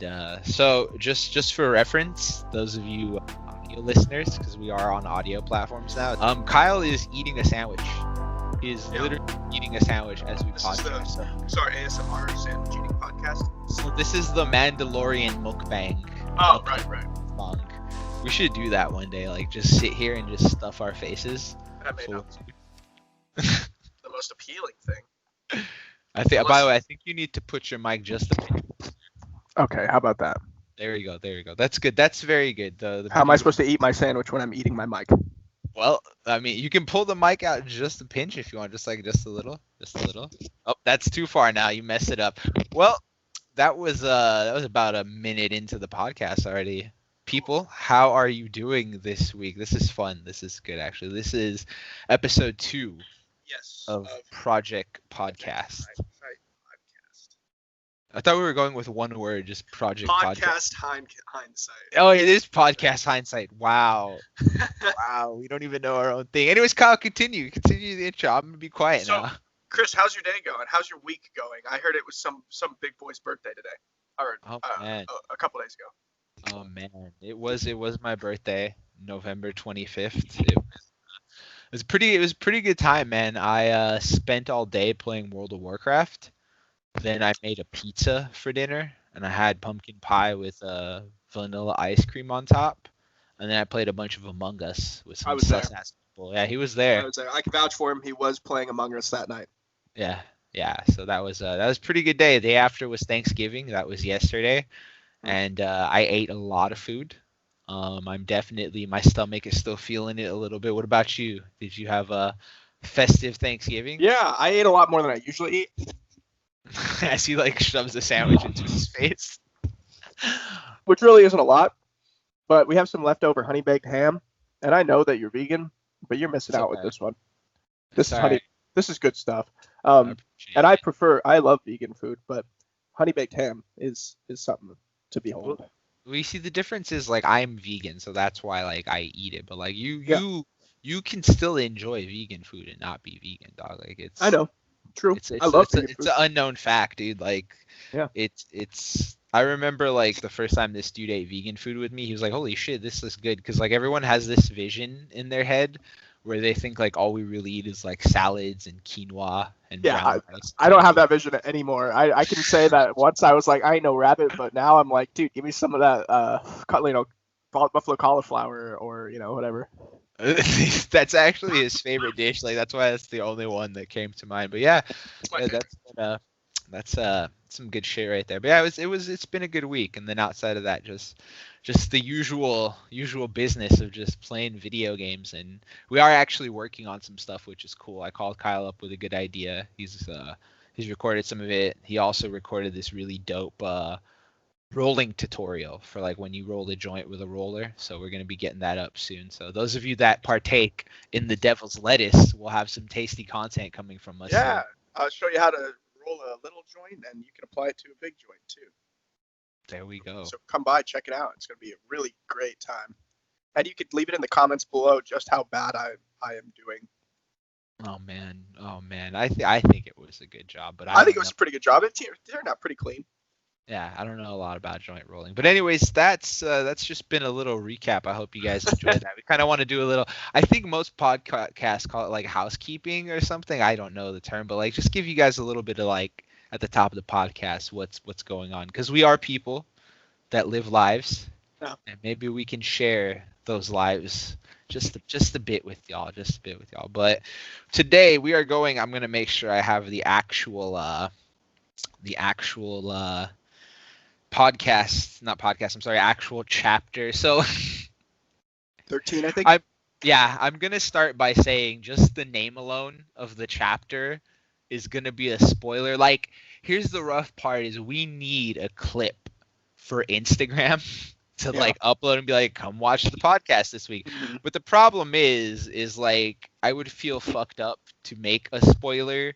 And so just for reference, those of you audio listeners, because we are on audio platforms now, Kyle is eating a sandwich. He is literally eating a sandwich as we podcast. This is our ASMR sandwich eating podcast. So this is the Mandalorian mukbang. Oh, right. We should do that one day, like just sit here and just stuff our faces. That may not be the most appealing thing. By the way, I think you need to put your mic just a bit. Okay, how about that? There you go. That's good. That's very good. How am I supposed to eat my sandwich when I'm eating my mic? Well, I mean, you can pull the mic out just a pinch if you want, just a little. Oh, that's too far now. You messed it up. Well, that was about a minute into the podcast already. People, how are you doing this week? This is fun. This is good, actually. This is episode 2 of Project Podcast. I thought we were going with one word, just Project Podcast Hindsight. Oh, it is Podcast Hindsight. Wow. Wow, we don't even know our own thing. Anyways, Kyle, continue the intro. I'm going to be quiet now. Chris, how's your day going? How's your week going? I heard it was some big boy's birthday today. Or a couple days ago. Oh man, it was my birthday, November 25th. It was a pretty good time, man. I spent all day playing World of Warcraft. Then I made a pizza for dinner, and I had pumpkin pie with vanilla ice cream on top. And then I played a bunch of Among Us with some sus-ass people. Yeah, he was there. I can vouch for him. He was playing Among Us that night. Yeah. So that was a pretty good day. The day after was Thanksgiving. That was yesterday. And I ate a lot of food. My stomach is still feeling it a little bit. What about you? Did you have a festive Thanksgiving? Yeah, I ate a lot more than I usually eat. As he shoves a sandwich into his face. Which really isn't a lot, but we have some leftover honey baked ham, and I know that you're vegan, but you're missing out with this one. This is good stuff. And I love vegan food, but honey baked ham is something to behold. We see the difference is I'm vegan, so that's why I eat it. But you can still enjoy vegan food and not be vegan, dog. I know, true. I love it. It's an unknown fact, dude. It's. I remember the first time this dude ate vegan food with me, he was like, "Holy shit, this is good," because everyone has this vision in their head where they think all we really eat is salads and quinoa and brown rice. I don't have that vision anymore. I can say that once I was I ain't no rabbit, but now I'm dude, give me some of that buffalo cauliflower or whatever. That's actually his favorite dish. That's why that's the only one that came to mind. But that's some good shit right there. But yeah, it's been a good week. And then outside of that, just the usual business of just playing video games. And we are actually working on some stuff, which is cool. I called Kyle up with a good idea. He's recorded some of it. He also recorded this really dope rolling tutorial for when you roll a joint with a roller. So we're going to be getting that up soon. So those of you that partake in the devil's lettuce will have some tasty content coming from us. Yeah, I'll show you how to roll a little joint, and you can apply it to a big joint too. There we go. So come by, check it out. It's going to be a really great time. And you could leave it in the comments below just how bad I am doing. Oh man. I think it was a good job, but I think it was a pretty good job. It turned out pretty clean. Yeah, I don't know a lot about joint rolling, but anyways, that's just been a little recap. I hope you guys enjoyed that. We kind of want to do a little. I think most podcasts call it housekeeping or something. I don't know the term, but just give you guys a little bit of at the top of the podcast what's going on, because we are people that live lives, and maybe we can share those lives just a bit with y'all, But today we are going. I'm gonna make sure I have the actual actual chapter. So 13, I think. I'm gonna start by saying just the name alone of the chapter is gonna be a spoiler. Here's the rough part: is we need a clip for Instagram to upload and be come watch the podcast this week. Mm-hmm. But the problem is I would feel fucked up to make a spoiler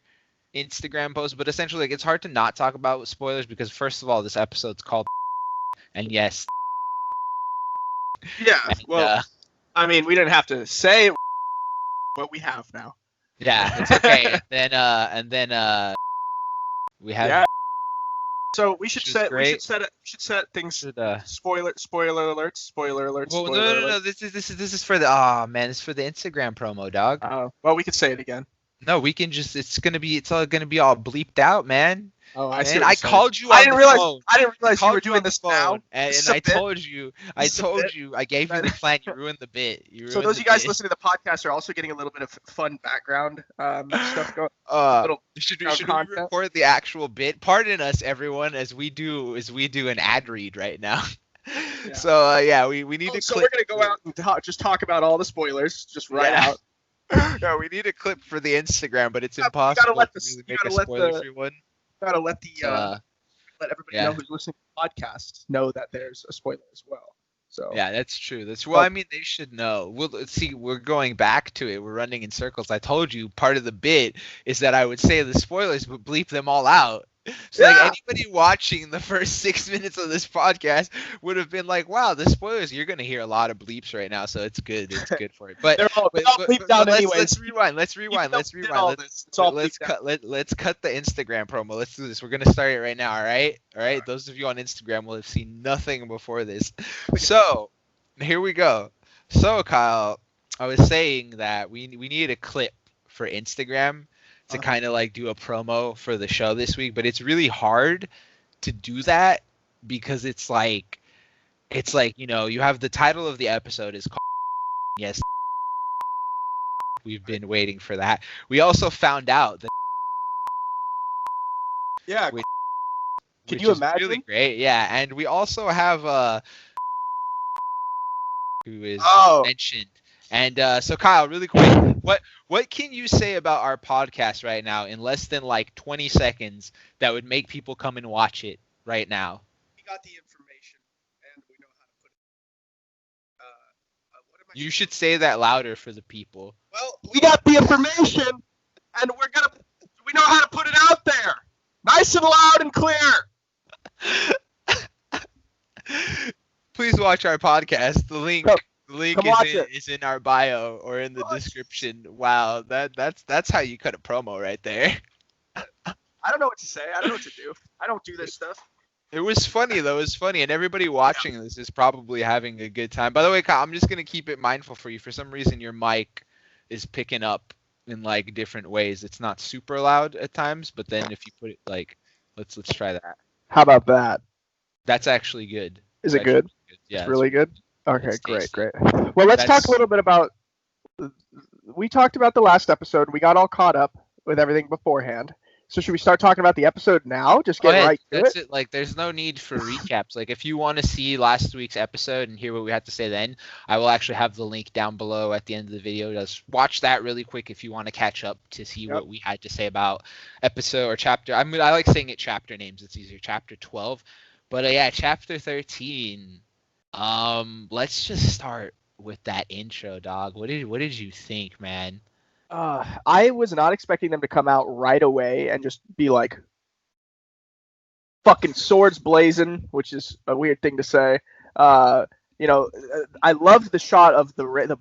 Instagram post, but essentially it's hard to not talk about spoilers because first of all, this episode's called and yes. Yeah, well, I mean, we didn't have to say but we have now. Yeah, it's okay. And then we have So we should set things. Spoiler alerts. Well, no. This is for the this is for the Instagram promo, dog. Oh, well, we could say it again. No, we can just. It's all gonna be all bleeped out, man. Oh, I see. And I called you. I didn't realize you were doing this now. And I told you. I gave you the plan. You ruined the bit. So those of you guys listening to the podcast are also getting a little bit of fun background stuff going. Should we record the actual bit? Pardon us, everyone, as we do an ad read right now. Yeah. So we need to. So we're gonna go out and talk about all the spoilers, just out. No, we need a clip for the Instagram, but it's impossible. You gotta let everybody know who's listening to the podcast know that there's a spoiler as well. So yeah, that's true. I mean, they should know. Let's see. We're going back to it. We're running in circles. I told you part of the bit is that I would say the spoilers, but bleep them all out. So like anybody watching the first 6 minutes of this podcast would have been like, "Wow, the spoilers! You're gonna hear a lot of bleeps right now, so it's good. It's good for it." But they're all bleeped out anyway. Let's rewind. Let's cut the Instagram promo. Let's do this. We're gonna start it right now. All right. Those of you on Instagram will have seen nothing before this. So here we go. So Kyle, I was saying that we need a clip for Instagram to kind of like do a promo for the show this week, but it's really hard to do that because it's like you have the title of the episode is called yes, we've been waiting for that. We also found out that can you imagine? Really great, yeah, and we also have who is mentioned. And so Kyle, really quick, what can you say about our podcast right now in less than like 20 seconds that would make people come and watch it right now? We got the information and we know how to put it. You should say that louder for the people. Well, we got the information and we know how to put it out there. Nice and loud and clear. Please watch our podcast. The link is in our bio or in the description. Wow, that's how you cut a promo right there. I don't know what to say. I don't know what to do. I don't do this stuff. It was funny though. It was funny, and everybody watching this is probably having a good time. By the way, Kyle, I'm just gonna keep it mindful for you. For some reason, your mic is picking up in like different ways. It's not super loud at times, but then if you put it like, let's try that. How about that? That's actually good. Is it good? Yeah, it's really good. Okay, great. Well, let's talk a little bit about. We talked about the last episode. We got all caught up with everything beforehand. So should we start talking about the episode now? Just get right to it. Like, there's no need for recaps. Like, if you want to see last week's episode and hear what we had to say then, I will actually have the link down below at the end of the video. Just watch that really quick if you want to catch up to see what we had to say about episode or chapter. I like saying it chapter names. It's easier. Chapter 12. But chapter 13. Let's just start with that intro, dog. What did you think, man? I was not expecting them to come out right away and just be like fucking swords blazing, which is a weird thing to say. I loved the shot of the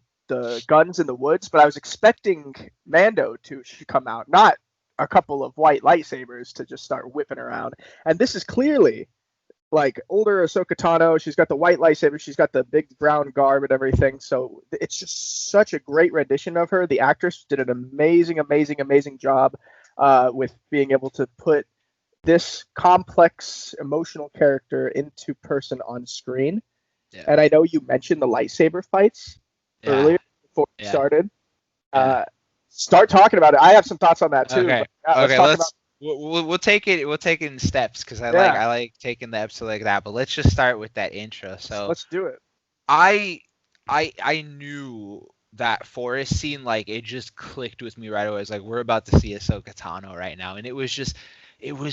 guns in the woods, but I was expecting Mando to come out, not a couple of white lightsabers to just start whipping around. And this is clearly like older Ahsoka Tano. She's got the white lightsaber. She's got the big brown garb and everything. So it's just such a great rendition of her. The actress did an amazing job with being able to put this complex emotional character into person on screen. Yeah. And I know you mentioned the lightsaber fights earlier before we started. Start talking about it. I have some thoughts on that too. Okay. We'll take it in steps because I like taking the episode like that. But let's just start with that intro. So let's do it. I knew that forest scene, like, it just clicked with me right away. It's like, we're about to see Ahsoka Tano right now, and it was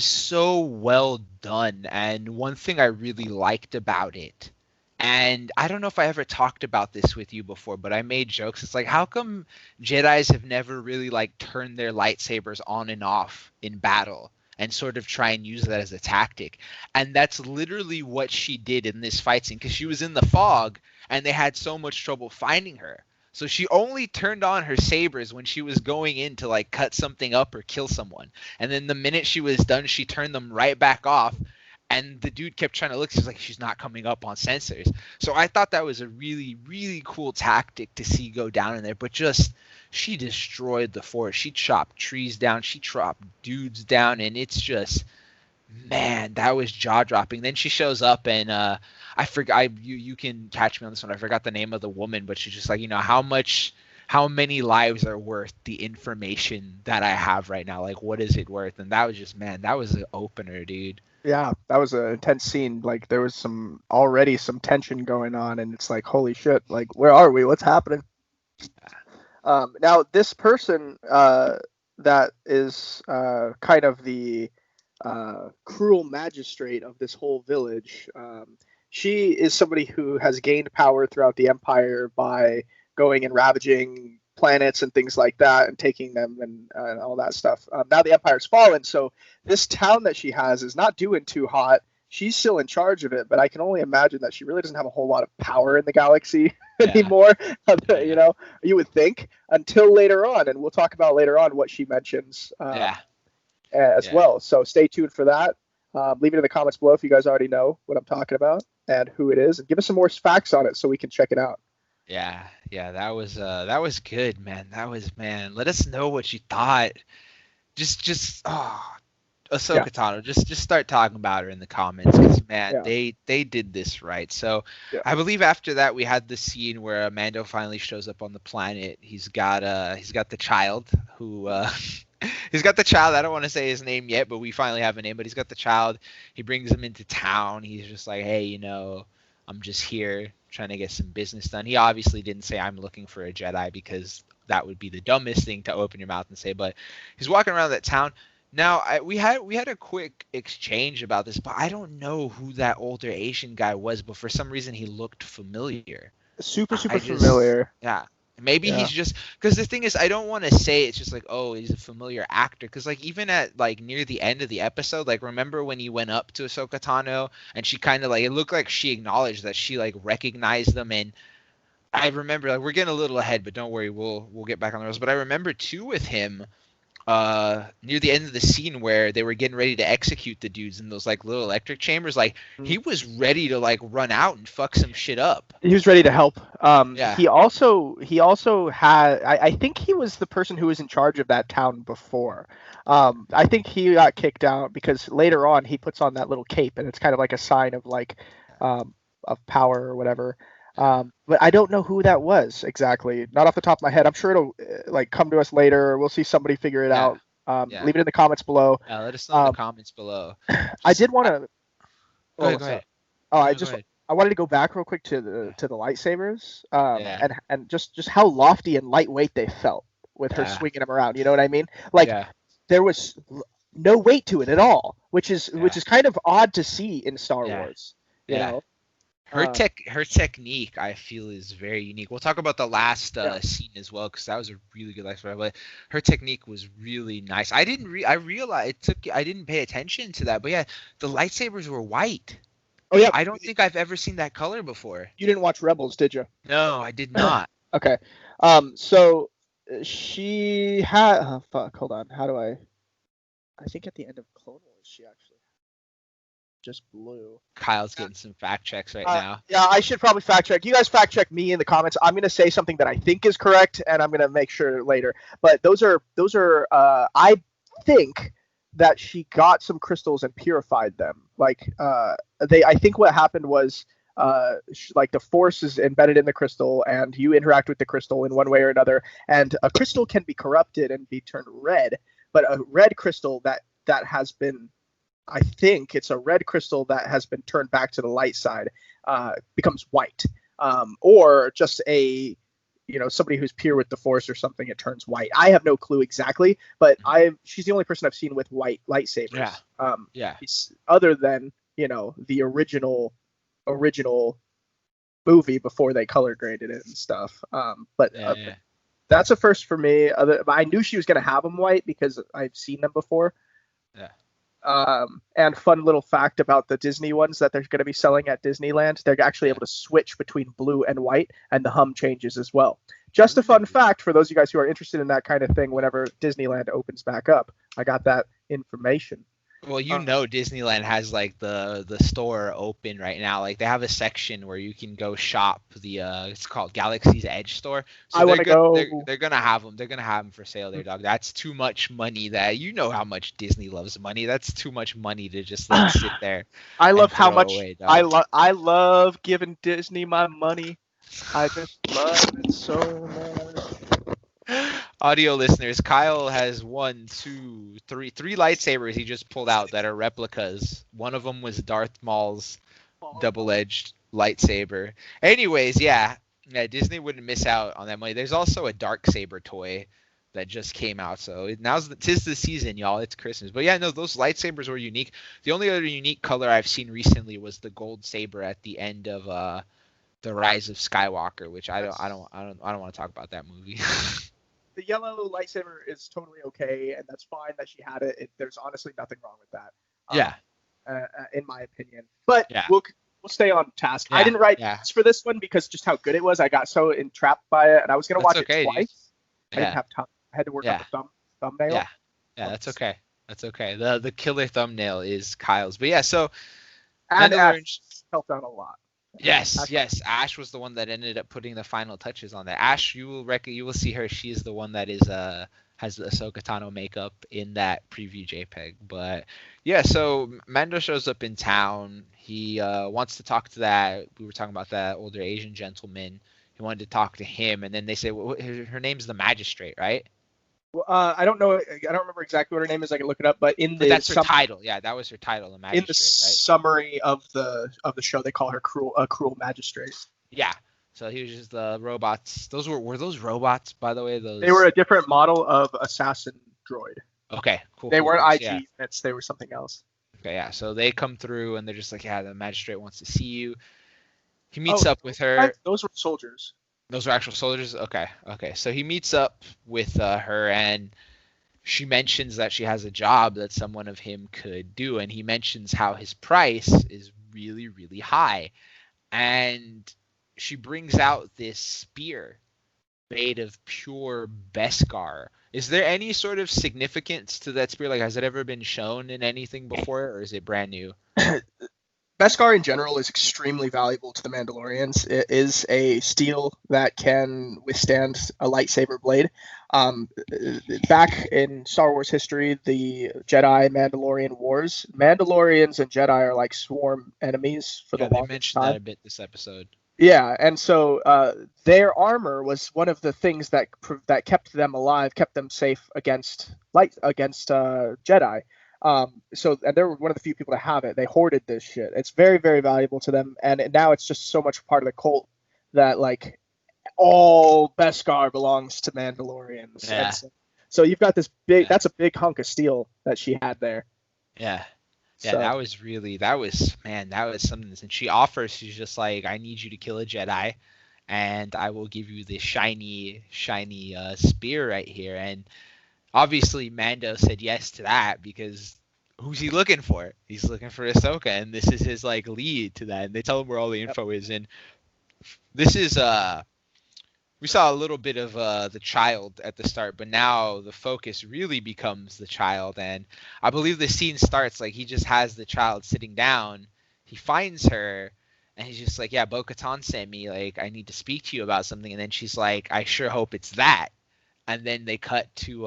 so well done. And one thing I really liked about it, and I don't know if I ever talked about this with you before, but I made jokes. It's like, how come Jedis have never really like turned their lightsabers on and off in battle and sort of try and use that as a tactic? And that's literally what she did in this fight scene, because she was in the fog and they had so much trouble finding her. So she only turned on her sabers when she was going in to, like, cut something up or kill someone. And then the minute she was done, she turned them right back off. And the dude kept trying to look. He's like, she's not coming up on sensors. So I thought that was a really, really cool tactic to see go down in there. But just, she destroyed the forest. She chopped trees down. She chopped dudes down. And it's just, man, that was jaw dropping. Then she shows up and I forgot. You can catch me on this one. I forgot the name of the woman, but she's just like, how many lives are worth the information that I have right now? Like, what is it worth? And that was just, man, that was an opener, dude. Yeah, that was an intense scene. Like, there was already some tension going on, and it's like, holy shit, like, where are we? What's happening? Now, this person that is kind of the cruel magistrate of this whole village, she is somebody who has gained power throughout the Empire by going and ravaging planets and things like that and taking them and all that stuff. Now the Empire's fallen, so this town that she has is not doing too hot. She's still in charge of it, but I can only imagine that she really doesn't have a whole lot of power in the galaxy anymore. You know, you would think, until later on, and we'll talk about later on what she mentions as well. So stay tuned for that. Leave it in the comments below if you guys already know what I'm talking about and who it is, and give us some more facts on it so we can check it out. Yeah, that was good, man. Let us know what you thought. Ahsoka Tano. Just start talking about her in the comments, because man, they did this right. So I believe after that we had the scene where Mando finally shows up on the planet. He's got the child who he's got the child. I don't want to say his name yet, but we finally have a name. But he's got the child. He brings him into town. He's just like, hey, I'm just here trying to get some business done. He obviously didn't say I'm looking for a Jedi, because that would be the dumbest thing to open your mouth and say. But he's walking around that town. Now we had a quick exchange about this, but I don't know who that older Asian guy was. But for some reason he looked familiar. Super familiar. Yeah. Maybe he's just, because the thing is, I don't want to say it's just like, oh, he's a familiar actor, because like even at like near the end of the episode, like remember when he went up to Ahsoka Tano and she kind of like, it looked like she acknowledged that she like recognized them. And I remember, like, we're getting a little ahead, but don't worry, we'll get back on the rails. But I remember too with him near the end of the scene where they were getting ready to execute the dudes in those like little electric chambers, like he was ready to like run out and fuck some shit up. He was ready to help. He also had, I think he was the person who was in charge of that town before. I think he got kicked out because later on he puts on that little cape and it's kind of like a sign of like of power or whatever. But I don't know who that was exactly. Not off the top of my head. I'm sure it'll like come to us later. We'll see somebody figure it out. Leave it in the comments below. Yeah, let us know in the comments below. I did want to. Go ahead. I wanted to go back real quick to the lightsabers. And just how lofty and lightweight they felt with her swinging them around. You know what I mean? Like there was no weight to it at all, which is kind of odd to see in Star Wars. You know. Her technique, I feel, is very unique. We'll talk about the last scene as well, because that was a really good lightsaber. But her technique was really nice. I realized I didn't pay attention to that, but yeah, the lightsabers were white. Oh yeah, I don't think I've ever seen that color before. You didn't watch Rebels, did you? No, I did not. Okay, so she had. Hold on. How do I think at the end of Clone Wars, she actually just blue. Kyle's getting some fact checks right now. Yeah, I should probably fact check. You guys fact check me in the comments. I'm gonna say something that I think is correct, and I'm gonna make sure later. But those are. I think that she got some crystals and purified them. Like I think what happened was like the Force is embedded in the crystal, and you interact with the crystal in one way or another. And a crystal can be corrupted and be turned red, but a red crystal that has been, I think it's a red crystal that has been turned back to the light side, becomes white, or just somebody who's pure with the Force or something, it turns white. I have no clue exactly, but she's the only person I've seen with white lightsabers. Other than the original movie before they color graded it and stuff. That's a first for me. I knew she was gonna have them white because I've seen them before. Yeah. And fun little fact about the Disney ones that they're going to be selling at Disneyland, they're actually able to switch between blue and white, and the hum changes as well. Just a fun fact for those of you guys who are interested in that kind of thing whenever Disneyland opens back up. I got that information. Well, Disneyland has like the store open right now. Like they have a section where you can go shop the it's called Galaxy's Edge store. So I want to go. They're gonna have them. They're gonna have them for sale there, dog. That's too much money. That you know how much Disney loves money. That's too much money to just let sit there. I love how much I love giving Disney my money. I just love it so much. Audio listeners, Kyle has three lightsabers he just pulled out that are replicas. One of them was Darth Maul's double-edged lightsaber. Anyways, yeah, Disney wouldn't miss out on that money. There's also a dark saber toy that just came out, so tis the season, y'all. It's Christmas. But yeah, no, those lightsabers were unique. The only other unique color I've seen recently was the gold saber at the end of the Rise of Skywalker, which I don't want to talk about that movie. The yellow lightsaber is totally okay, and that's fine that she had it. There's honestly nothing wrong with that. In my opinion. But we'll stay on task. I didn't write for this one because just how good it was. I got so entrapped by it, and I was gonna watch it twice. I didn't have time. I had to work on the thumbnail. Yeah, that's okay. That's okay. The killer thumbnail is Kyle's. But yeah, so Ash helped out a lot. Yes. Ash was the one that ended up putting the final touches on that. Ash, you will see her. She is the one that has the Ahsoka Tano makeup in that preview JPEG. But yeah, so Mando shows up in town. He wants to talk to that. We were talking about that older Asian gentleman. He wanted to talk to him, and then they say her name's the Magistrate, right? Well, I don't know. I don't remember exactly what her name is. I can look it up. But that's her title. Yeah, that was her title, the Magistrate. In the summary of the show, they call her cruel magistrate. Yeah. So he was just the robots. Were those robots, by the way? They were a different model of assassin droid. Okay, cool. They weren't IG units. They were something else. Okay, yeah. So they come through and they're just like, yeah, the Magistrate wants to see you. He meets up with her. Those were soldiers. Those were actual soldiers? Okay. So he meets up with her, and she mentions that she has a job that someone of him could do, and he mentions how his price is really, really high. And she brings out this spear made of pure Beskar. Is there any sort of significance to that spear? Like, has it ever been shown in anything before, or is it brand new? Beskar in general is extremely valuable to the Mandalorians. It is a steel that can withstand a lightsaber blade. Back in Star Wars history, the Jedi-Mandalorian wars, Mandalorians and Jedi are like sworn enemies for the longest time. They mentioned that a bit this episode. Yeah, and so their armor was one of the things that kept them alive, kept them safe against Jedi. So they're one of the few people to have it. They hoarded this shit. It's very, very valuable to them, and now it's just so much part of the cult that like all Beskar belongs to Mandalorians. Yeah. So you've got this big. That's a big hunk of steel that she had there. Yeah. Yeah, so. that was something. And she offers, she's just like, I need you to kill a Jedi, and I will give you this shiny spear right here. And obviously Mando said yes to that because who's he looking for? He's looking for Ahsoka, and this is his like lead to that. And they tell him where all the info is. And this is we saw a little bit of the child at the start, but now the focus really becomes the child. And I believe the scene starts like he just has the child sitting down. He finds her, and he's just like, yeah, Bo-Katan sent me. Like, I need to speak to you about something. And then she's like, I sure hope it's that. And then they cut to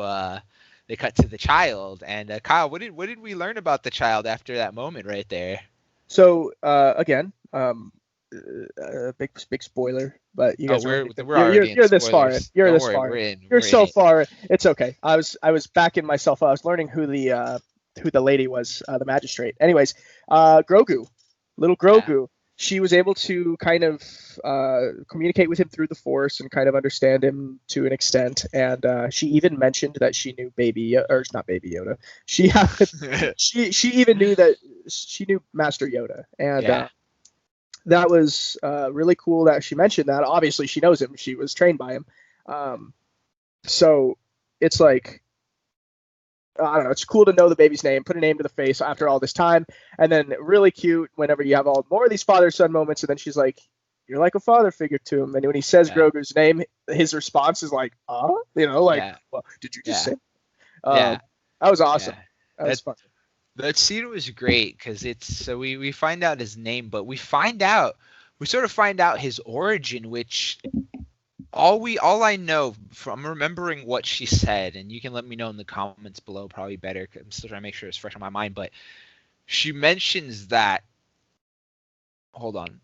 the child. And Kyle, what did we learn about the child after that moment right there? So again, big spoiler, but you guys you're this far in. You're this far. You're so far. It's okay. I was backing myself. I was learning who the lady was, the magistrate. Anyways, Grogu, little Grogu. Yeah. She was able to kind of communicate with him through the Force and kind of understand him to an extent. And she even mentioned that she knew not Baby Yoda. She even knew that she knew Master Yoda. And that was really cool that she mentioned that. Obviously, she knows him. She was trained by him. So it's like, I don't know. It's cool to know the baby's name, put a name to the face after all this time. And then really cute whenever you have all more of these father-son moments. And then she's like, you're like a father figure to him. And when he says Grogu's name, his response is like, well, did you just say? That was awesome. That was fun. That scene was great because we find out his name, but we sort of find out his origin, which all I know from remembering what she said, and you can let me know in the comments below, probably better, 'cause I'm still trying to make sure it's fresh on my mind, but she mentions that, hold on,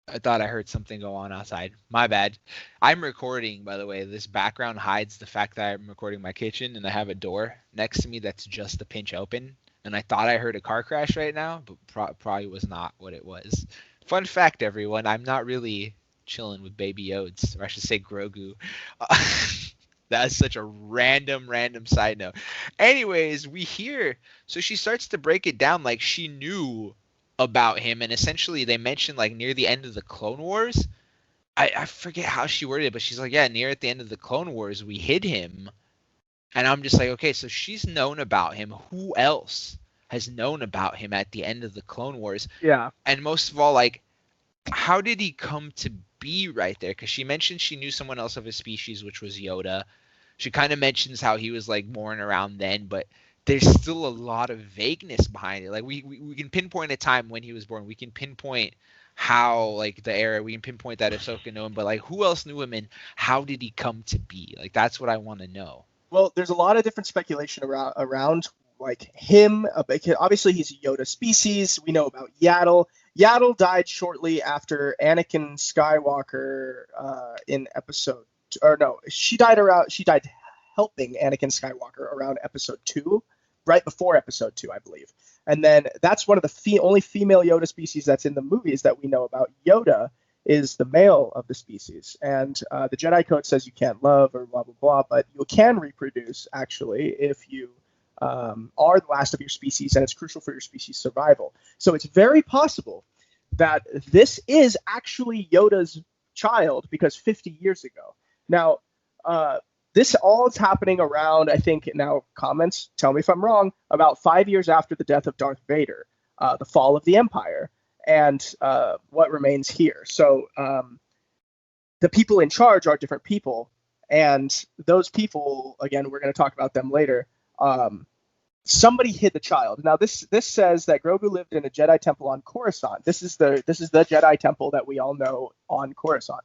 I thought I heard something go on outside. My bad. I'm recording, by the way. This background hides the fact that I'm recording my kitchen, and I have a door next to me that's just a pinch open. And I thought I heard a car crash right now, but probably was not what it was. Fun fact, everyone. I'm not really chilling with Baby Yodes, or I should say Grogu. That's such a random side note. Anyways, we hear, so she starts to break it down like she knew about him, and essentially they mentioned like near the end of the Clone Wars, I forget how she worded it, but she's like, yeah, near at the end of the Clone Wars we hid him. And I'm just like, okay, so she's known about him. Who else has known about him at the end of the Clone Wars? Yeah. And most of all, like, how did he come to be right there? Because she mentioned she knew someone else of his species, which was Yoda. She kind of mentions how he was like born around then, but there's still a lot of vagueness behind it. Like we can pinpoint a time when he was born. We can pinpoint how, like, the era. We can pinpoint that Ahsoka knew him, but like who else knew him and how did he come to be? Like that's what I want to know. Well, there's a lot of different speculation around like him. Obviously, he's a Yoda species. We know about Yaddle. Yaddle died shortly after Anakin Skywalker in episode. Or no, she died helping Anakin Skywalker around episode 2. Right before episode 2, I believe. And then that's one of the only female Yoda species that's in the movies that we know about. Yoda is the male of the species. And the Jedi Code says you can't love or blah, blah, blah, but you can reproduce, actually, if you are the last of your species, and it's crucial for your species' survival. So it's very possible that this is actually Yoda's child, because 50 years ago. Now, this all is happening around, I think, now comments, tell me if I'm wrong, about 5 years after the death of Darth Vader, the fall of the Empire, and what remains here. So the people in charge are different people, and those people, again, we're going to talk about them later, somebody hid the child. Now, this says that Grogu lived in a Jedi temple on Coruscant. This is the Jedi temple that we all know on Coruscant,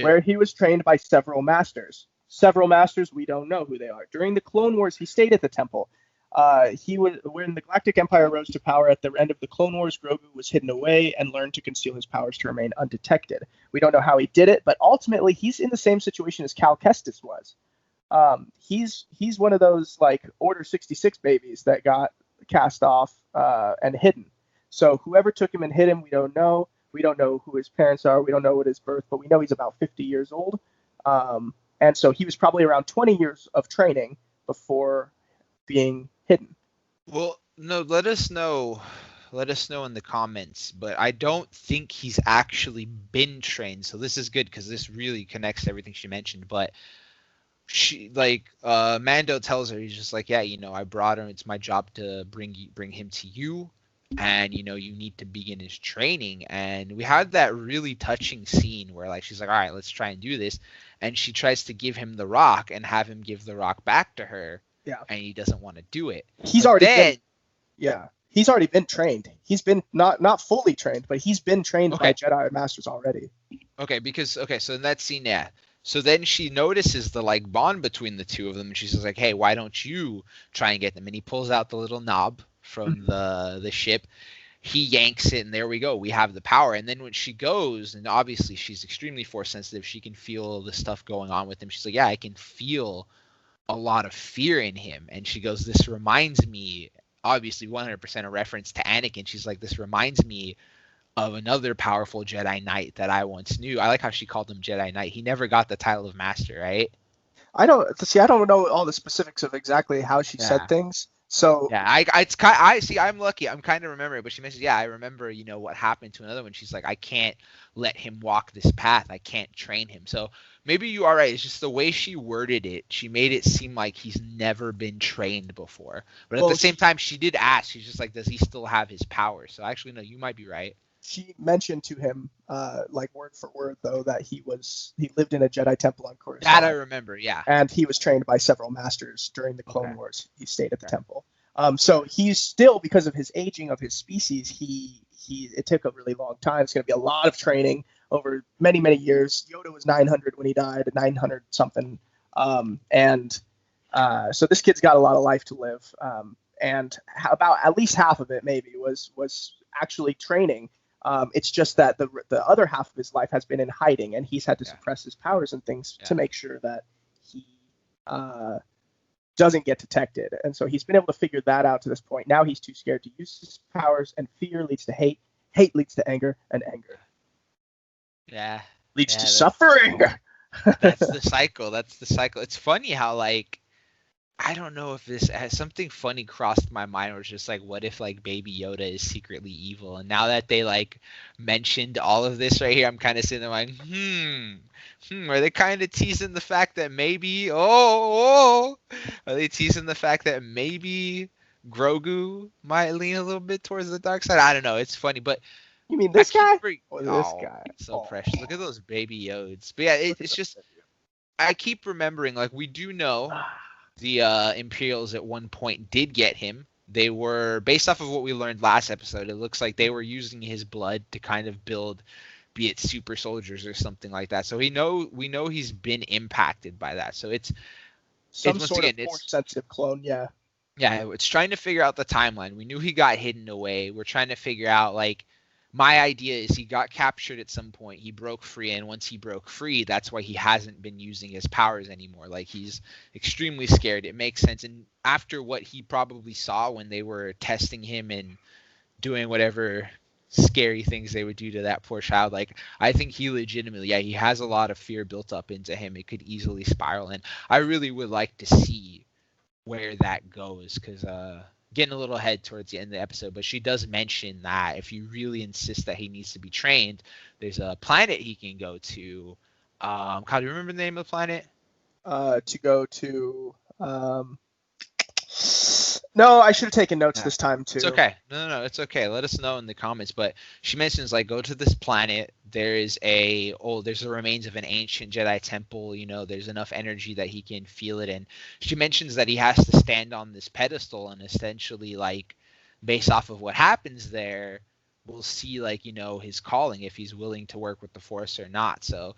where he was trained by several masters. Several masters, we don't know who they are. During the Clone Wars, he stayed at the temple. When the Galactic Empire rose to power at the end of the Clone Wars, Grogu was hidden away and learned to conceal his powers to remain undetected. We don't know how he did it, but ultimately he's in the same situation as Cal Kestis was. He's one of those like Order 66 babies that got cast off and hidden. So whoever took him and hid him, we don't know. We don't know who his parents are. We don't know what his birth, but we know he's about 50 years old. And so he was probably around 20 years of training before being hidden. Well, no, let us know in the comments, but I don't think he's actually been trained. So this is good because this really connects to everything she mentioned. But she, like, Mando tells her, he's just like, yeah, I brought him. It's my job to bring him to you. And, you need to begin his training. And we had that really touching scene where, like, she's like, all right, let's try and do this. And she tries to give him the rock and have him give the rock back to her. Yeah. And he doesn't want to do it. He's already been trained. He's been not fully trained, but he's been trained by Jedi Masters already. So in that scene, yeah. So then she notices the like bond between the two of them, and she's just like, hey, why don't you try and get them? And he pulls out the little knob from the ship. He yanks it, and there we go. We have the power. And then when she goes, and obviously she's extremely force sensitive, she can feel the stuff going on with him. She's like, yeah, I can feel a lot of fear in him. And she goes, this reminds me, obviously 100% a reference to Anakin. She's like, this reminds me of another powerful Jedi Knight that I once knew. I like how she called him Jedi Knight. He never got the title of Master, right? I don't know all the specifics of exactly how she said things. So yeah, I'm lucky. I'm kind of remembering, but she mentions, I remember, what happened to another one. She's like, I can't let him walk this path. I can't train him. So maybe you are right. It's just the way she worded it. She made it seem like he's never been trained before. But at the same time, she did ask. She's just like, does he still have his power? So actually, no, you might be right. She mentioned to him, like word for word, though, that he lived in a Jedi temple on Coruscant. That I remember, yeah. And he was trained by several masters during the Clone Wars. He stayed at the temple. So he's still, because of his aging of his species, it took a really long time. It's going to be a lot of training over many, many years. Yoda was 900 when he died, 900 something. So this kid's got a lot of life to live. And about at least half of it maybe was actually training. It's just that the other half of his life has been in hiding, and he's had to suppress his powers and things to make sure that he doesn't get detected. And so he's been able to figure that out to this point. Now he's too scared to use his powers, and fear leads to hate. Hate leads to anger, and anger leads to suffering. That's the cycle. It's funny how, like, I don't know if this has something funny crossed my mind, where it's just like, what if like Baby Yoda is secretly evil? And now that they like mentioned all of this right here, I'm kind of sitting there like, are they kind of teasing the fact that maybe, are they teasing the fact that maybe Grogu might lean a little bit towards the dark side? I don't know. It's funny, but you mean this guy? This guy. So precious. Look at those Baby Yodas. But yeah, it's just, I keep remembering, like, we do know the Imperials at one point did get him. They were, based off of what we learned last episode, it looks like they were using his blood to kind of build, be it super soldiers or something like that. So we know he's been impacted by that. So it's some sort of Force-sensitive clone, yeah. Yeah, it's trying to figure out the timeline. We knew he got hidden away. We're trying to figure out, like, my idea is he got captured at some point. He broke free, and once he broke free, that's why he hasn't been using his powers anymore. Like, he's extremely scared. It makes sense. And after what he probably saw when they were testing him and doing whatever scary things they would do to that poor child, like, I think he legitimately, he has a lot of fear built up into him. It could easily spiral. And I really would like to see where that goes, because getting a little ahead towards the end of the episode, but she does mention that if you really insist that he needs to be trained, there's a planet he can go to. Kyle, do you remember the name of the planet? To go to. No, I should have taken notes this time too. It's okay. No, it's okay. Let us know in the comments. But she mentions, like, go to this planet. There's the remains of an ancient Jedi temple. You know, there's enough energy that he can feel it. And she mentions that he has to stand on this pedestal, and essentially, like, based off of what happens there, we'll see, like, you know, his calling, if he's willing to work with the Force or not. So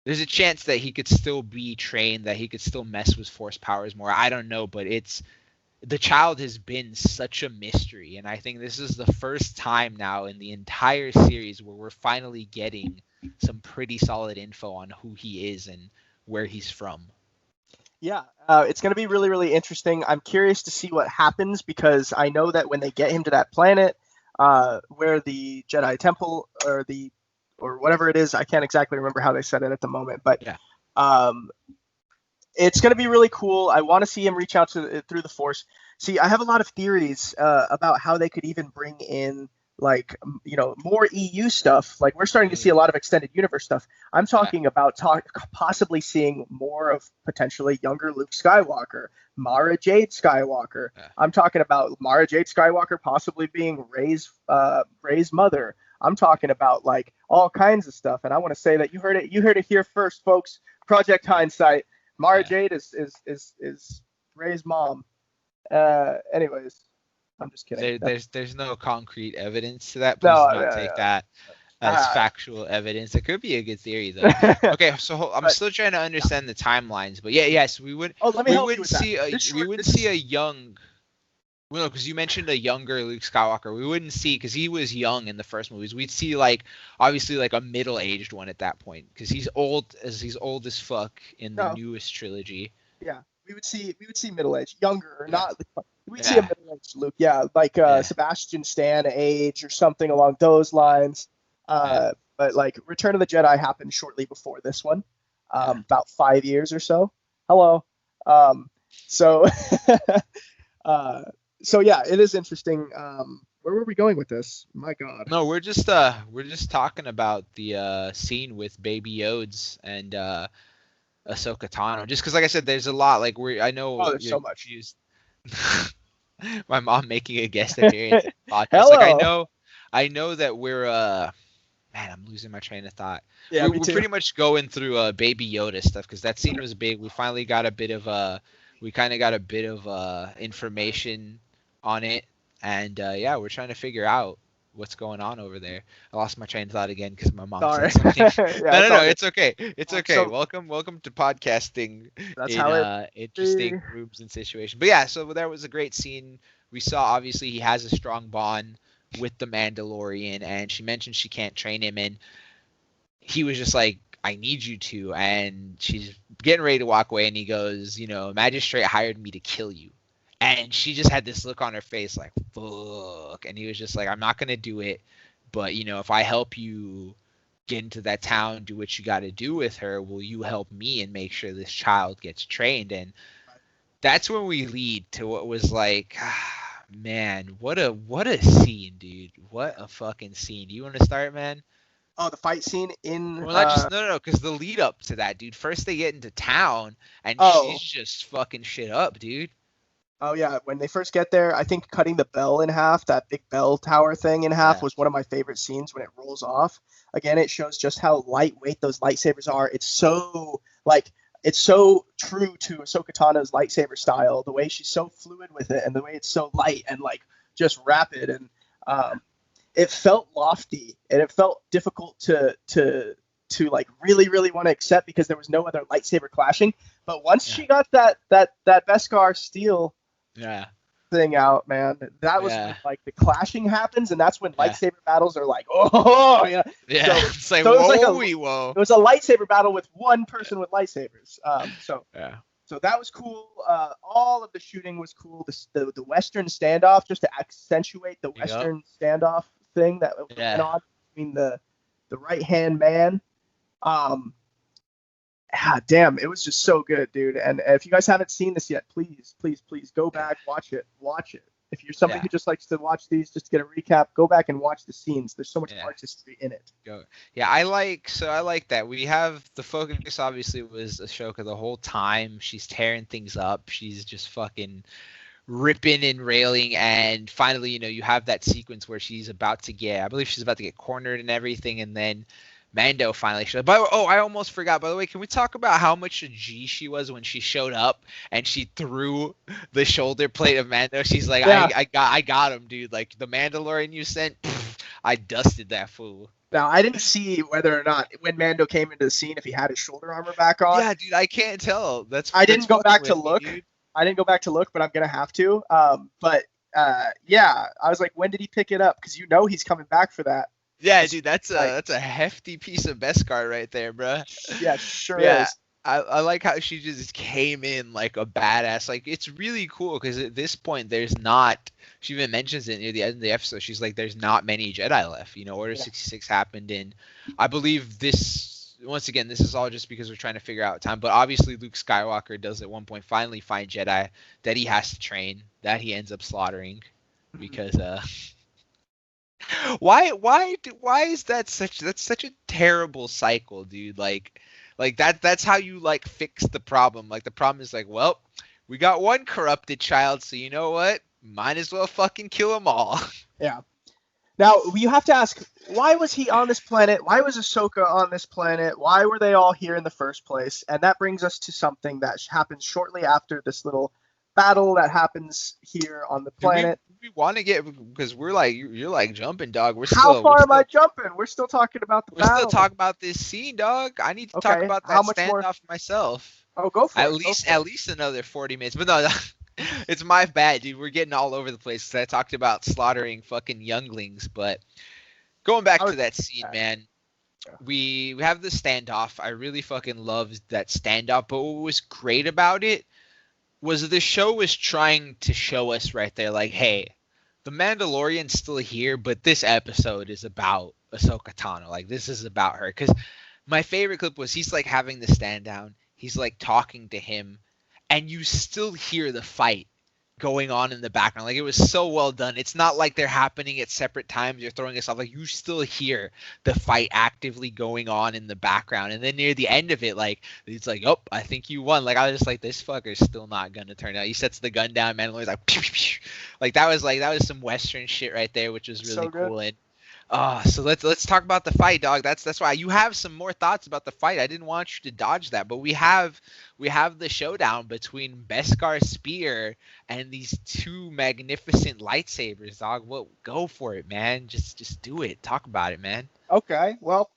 there's a chance that he could still be trained, that he could still mess with Force powers more. I don't know, but the child has been such a mystery, and I think this is the first time now in the entire series where we're finally getting some pretty solid info on who he is and where he's from. Yeah, it's going to be really, really interesting. I'm curious to see what happens, because I know that when they get him to that planet, where the Jedi Temple or whatever it is, I can't exactly remember how they said it at the moment, but it's going to be really cool. I want to see him reach out through the Force. See, I have a lot of theories about how they could even bring in, like, you know, more EU stuff. Like, we're starting to see a lot of extended universe stuff. I'm talking about possibly seeing more of potentially younger Luke Skywalker, Mara Jade Skywalker. I'm talking about Mara Jade Skywalker possibly being Rey's mother. I'm talking about, like, all kinds of stuff. And I want to say that you heard it here first, folks. Project Hindsight. Mara Jade is Rey's mom. Anyways, I'm just kidding. There's no concrete evidence to that. Please don't take that as factual evidence. It could be a good theory, though. Okay, so I'm still trying to understand the timelines, but yes, we would. Oh, let me help we you with that. We wouldn't see a young. Well, because you mentioned a younger Luke Skywalker. We wouldn't see, because he was young in the first movies. We'd see, like, obviously, like, a middle-aged one at that point, because he's old as fuck in the newest trilogy. Yeah, we would see middle-aged, younger, not. We'd see a middle-aged Luke, like Sebastian Stan age or something along those lines. But, like, Return of the Jedi happened shortly before this one, about 5 years or so. Hello. So yeah, it is interesting. Where were we going with this? My God. No, we're just talking about the scene with Baby Yoda and Ahsoka Tano. Just because, like I said, there's a lot. Like, I know. Oh, there's so much. My mom making a guest appearance. Hello. Like, I know that we're man, I'm losing my train of thought. Yeah, we're pretty much going through Baby Yoda stuff, because that scene was big. We finally got a bit of we kind of got a bit of information on it, and yeah, we're trying to figure out what's going on over there. I lost my train of thought again because my mom said something. No, it's okay. It's okay. So, welcome to podcasting in interesting rooms and situations. But yeah, so that was a great scene. We saw obviously he has a strong bond with the Mandalorian, and she mentioned she can't train him, and he was just like, I need you to, and she's getting ready to walk away, and he goes, magistrate hired me to kill you. And she just had this look on her face like, fuck. And he was just like, I'm not going to do it. But, if I help you get into that town, do what you got to do with her, will you help me and make sure this child gets trained? And that's when we lead to what was like, man, what a scene, dude. What a fucking scene. Do you want to start, man? Oh, the fight scene in... Well, not just... No, because the lead up to that, dude. First they get into town, and she's just fucking shit up, dude. Oh, yeah. When they first get there, I think cutting the bell in half, that big bell tower thing in half, was one of my favorite scenes when it rolls off. Again, it shows just how lightweight those lightsabers are. It's so true to Ahsoka Tano's lightsaber style, the way she's so fluid with it and the way it's so light and, just rapid. And it felt lofty, and it felt difficult to really, really want to accept because there was no other lightsaber clashing. But once she got that Beskar steel thing out, man, that was when, the clashing happens, and that's when lightsaber battles are like, oh, yeah. Yeah, so, it's like, so whoa. It was a lightsaber battle with one person with lightsabers. So that was cool. All of the shooting was cool. The Western standoff, just to accentuate the Western standoff thing that went on between the right-hand man. Damn, it was just so good, dude. And if you guys haven't seen this yet, please go back, watch it. If you're somebody who just likes to watch these just to get a recap, go back and watch the scenes. There's so much artistry in it. Yeah, I like that. We have the focus obviously was Ahsoka the whole time. She's tearing things up. She's just fucking ripping and railing, and finally, you have that sequence where I believe she's about to get cornered and everything, and then Mando finally showed up. I almost forgot. By the way, can we talk about how much a G she was when she showed up and she threw the shoulder plate of Mando? She's like, I got him, dude. Like, the Mandalorian you sent, I dusted that fool. Now, I didn't see whether or not when Mando came into the scene if he had his shoulder armor back on. Yeah, dude, I can't tell. I didn't go back to look. I didn't go back to look, but I'm gonna have to. I was like, when did he pick it up? Because he's coming back for that. Yeah, dude, that's a hefty piece of Beskar right there, bro. Yeah, sure is. I like how she just came in like a badass. Like, it's really cool because at this point there's not. She even mentions it near the end of the episode. She's like, "There's not many Jedi left." Order 66 happened, and I believe this. Once again, this is all just because we're trying to figure out time. But obviously, Luke Skywalker does at one point finally find Jedi that he has to train, that he ends up slaughtering, because why is that's such a terrible cycle, dude? Like that's how you fix the problem. Like, the problem is like, well, we got one corrupted child, so you know what? Might as well fucking kill them all. Yeah. Now, you have to ask, why was he on this planet? Why was Ahsoka on this planet? Why were they all here in the first place? And that brings us to something that happens shortly after this little battle that happens here on the planet. We want to get, because you're like jumping, dog. How far am I jumping? We're still talking about the battle. We're still talking about this scene, dog. I need to talk about that standoff myself. Oh, go for it. At least another 40 minutes. But no, it's my bad, dude. We're getting all over the place because I talked about slaughtering fucking younglings. But going back to that scene, man, we have the standoff. I really fucking loved that standoff. But what was great about it was the show was trying to show us right there, like, hey, the Mandalorian's still here, but this episode is about Ahsoka Tano. Like, this is about her. Because my favorite clip was he's like having the stand down. He's like talking to him, and you still hear the fight going on in the background. Like, it was so well done. It's not like they're happening at separate times. You're throwing us off. Like, you still hear the fight actively going on in the background. And then near the end of it, like, it's like, oh, I think you won. Like, I was just like, this fucker's still not gonna turn out. He sets the gun down, man. Like, pew, pew, pew. Like that was some Western shit right there, which was really cool. And So let's talk about the fight, dog. That's why you have some more thoughts about the fight. I didn't want you to dodge that, but we have the showdown between Beskar's spear and these two magnificent lightsabers, dog. Well, go for it, man. Just do it. Talk about it, man. Okay, well,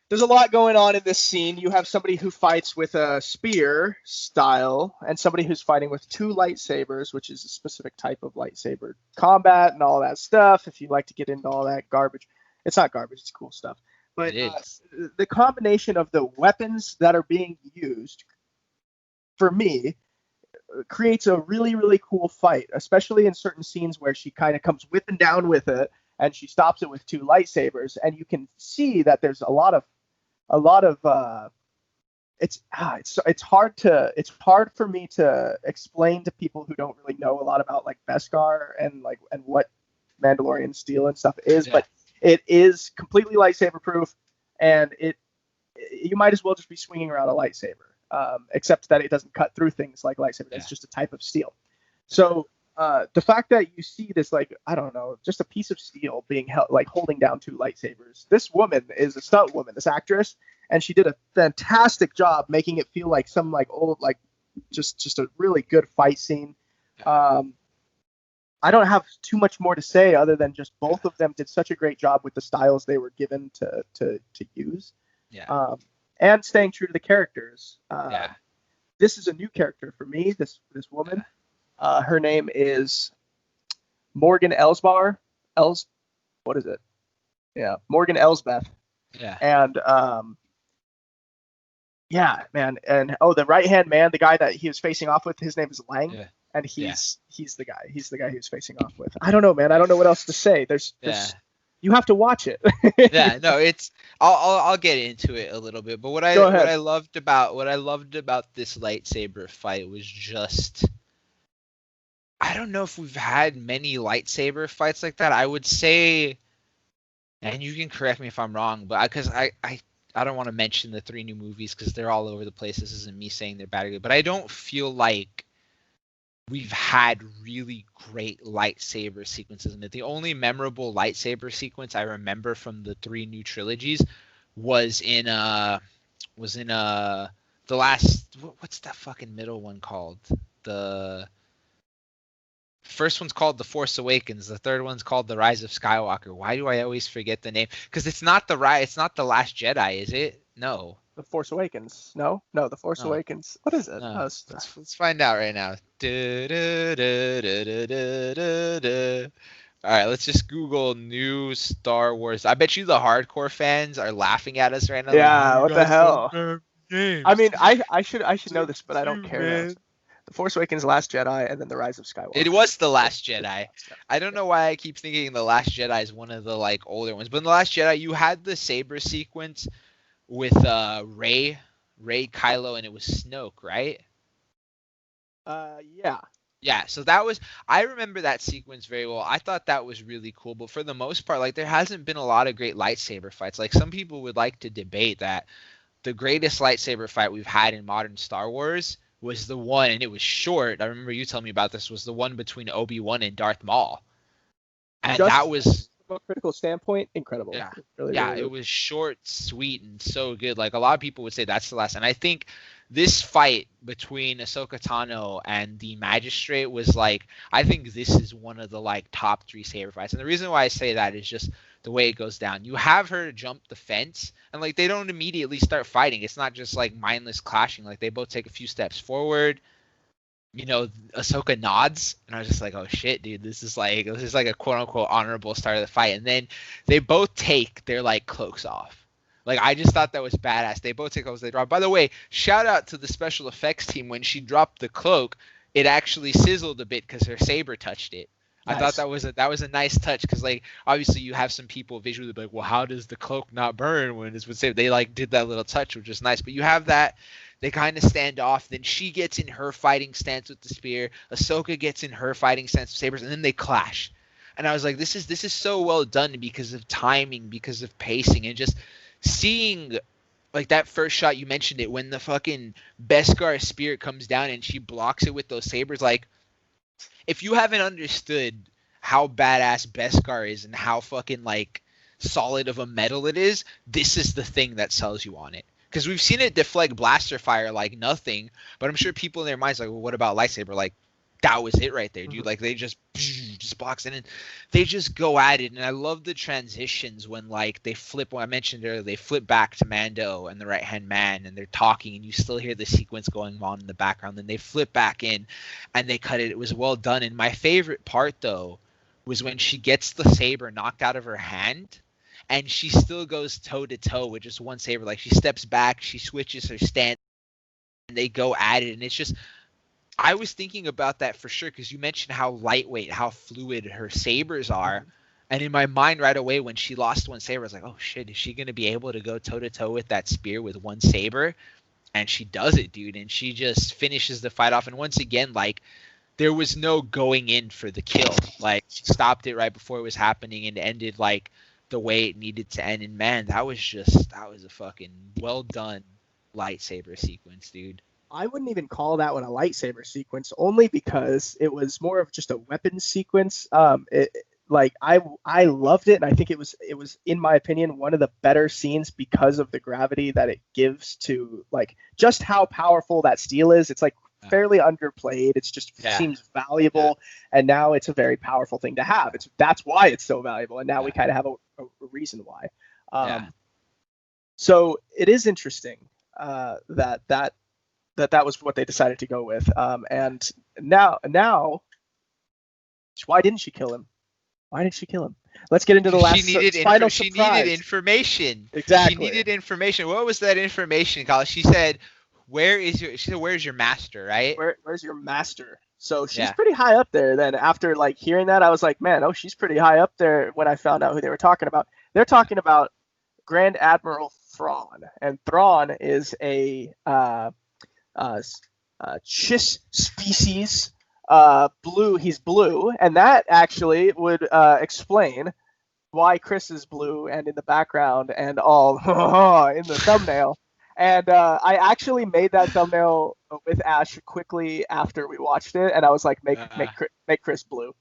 there's a lot going on in this scene. You have somebody who fights with a spear style and somebody who's fighting with two lightsabers, which is a specific type of lightsaber combat and all that stuff. If you like to get into all that garbage, it's not garbage, it's cool stuff. But the combination of the weapons that are being used, for me, creates a really, really cool fight, especially in certain scenes where she kind of comes whipping down with it and she stops it with two lightsabers, and you can see that there's a lot of it's hard for me to explain to people who don't really know a lot about like Beskar and what Mandalorian steel and stuff is, but it is completely lightsaber proof, and you might as well just be swinging around a lightsaber, except that it doesn't cut through things like lightsaber. It's just a type of steel. So the fact that you see this, like, I don't know, just a piece of steel being held, like holding down two lightsabers. This woman is a stunt woman, this actress, and she did a fantastic job making it feel like some like old, like just a really good fight scene. I don't have too much more to say other than just both of them did such a great job with the styles they were given to use. Yeah. And staying true to the characters. This is a new character for me, this woman. Her name is Morgan Elsbar. What is it? Yeah, Morgan Elsbeth. Yeah. And yeah, man. And the right-hand man, the guy that he was facing off with, his name is Lang. Yeah. And he's the guy. He's the guy he was facing off with. I don't know, man. I don't know what else to say. There's you have to watch it. Yeah, no, I'll get into it a little bit. But what I loved about this lightsaber fight was just, I don't know if we've had many lightsaber fights like that. I would say, and you can correct me if I'm wrong, but because I don't want to mention the 3 new movies because they're all over the place. This isn't me saying they're bad or good, but I don't feel like we've had really great lightsaber sequences in it. The only memorable lightsaber sequence I remember from the 3 new trilogies was in the last, what's that fucking middle one called? The first one's called The Force Awakens. The third one's called The Rise of Skywalker. Why do I always forget the name? Because it's not The Last Jedi, is it? No. The Force Awakens. No, The Force Awakens. What is it? No. Let's find out right now. All right, let's just Google new Star Wars. I bet you the hardcore fans are laughing at us right now. Yeah, what the hell? I mean, I should know this, but I don't care. The Force Awakens, Last Jedi, and then The Rise of Skywalker. It was The Last Jedi. I don't know why I keep thinking The Last Jedi is one of the like older ones, but in The Last Jedi, you had the saber sequence with Rey, Kylo, and it was Snoke, right? Yeah. Yeah, so I remember that sequence very well. I thought that was really cool, but for the most part, like, there hasn't been a lot of great lightsaber fights. Like, some people would like to debate that the greatest lightsaber fight we've had in modern Star Wars was the one, and it was short. I remember you telling me about this, was the one between Obi-Wan and Darth Maul. And that was, from a critical standpoint, incredible. Yeah, really, it was short, sweet, and so good. Like, a lot of people would say that's the last. And I think this fight between Ahsoka Tano and the Magistrate was like, I think this is one of the like top 3 saber fights. And the reason why I say that is just the way it goes down. You have her jump the fence, and like, they don't immediately start fighting. It's not just like mindless clashing. Like, they both take a few steps forward. You know, Ahsoka nods, and I was just like, oh shit, dude, this is like a quote unquote honorable start of the fight. And then they both take their like cloaks off. Like, I just thought that was badass. They both take cloaks, they drop. By the way, shout out to the special effects team. When she dropped the cloak, it actually sizzled a bit because her saber touched it. Nice. I thought that was a nice touch, because like, obviously you have some people visually be like, well, how does the cloak not burn when it's with saber? They like did that little touch, which is nice. But you have that. They kind of stand off. Then she gets in her fighting stance with the spear. Ahsoka gets in her fighting stance with sabers, and then they clash. And I was like, this is so well done because of timing, because of pacing, and just seeing like that first shot, you mentioned it, when the fucking Beskar spear comes down and she blocks it with those sabers. Like, if you haven't understood how badass Beskar is and how fucking like solid of a metal it is, this is the thing that sells you on it. Because we've seen it deflect blaster fire like nothing, but I'm sure people in their minds like, well, what about lightsaber? Like, that was it right there, dude. Like, they just box it in. They just go at it, and I love the transitions when, like, they flip. What I mentioned earlier, they flip back to Mando and the right-hand man, and they're talking, and you still hear the sequence going on in the background. Then they flip back in, and they cut it. It was well done. And my favorite part, though, was when she gets the saber knocked out of her hand, and she still goes toe-to-toe with just one saber. Like, she steps back, she switches her stance, and they go at it, and it's just – I was thinking about that for sure because you mentioned how lightweight, how fluid her sabers are. And in my mind right away when she lost one saber, I was like, oh, shit, is she going to be able to go toe-to-toe with that spear with one saber? And she does it, dude. And she just finishes the fight off. And once again, like, there was no going in for the kill. Like, she stopped it right before it was happening and ended, like, the way it needed to end. And, man, that was a fucking well-done lightsaber sequence, dude. I wouldn't even call that one a lightsaber sequence, only because it was more of just a weapons sequence. I loved it, and I think it was in my opinion one of the better scenes because of the gravity that it gives to like just how powerful that steel is. It's like fairly underplayed. It's just seems valuable, and now it's a very powerful thing to have. That's why it's so valuable, and now we kind of have a reason why. So it is interesting that was what they decided to go with. And now, why didn't she kill him? Let's get into the last final surprise. She needed information. Exactly. She needed information. What was that information, Colin? She said, where's your master, right? Where's your master? So she's pretty high up there. Then after like hearing that, I was like, man, she's pretty high up there when I found out who they were talking about. They're talking about Grand Admiral Thrawn. And Thrawn is a Chiss species, blue. He's blue, and that actually would explain why Chris is blue and in the background and all in the thumbnail. And I actually made that thumbnail with Ash quickly after we watched it, and I was like, make Chris blue.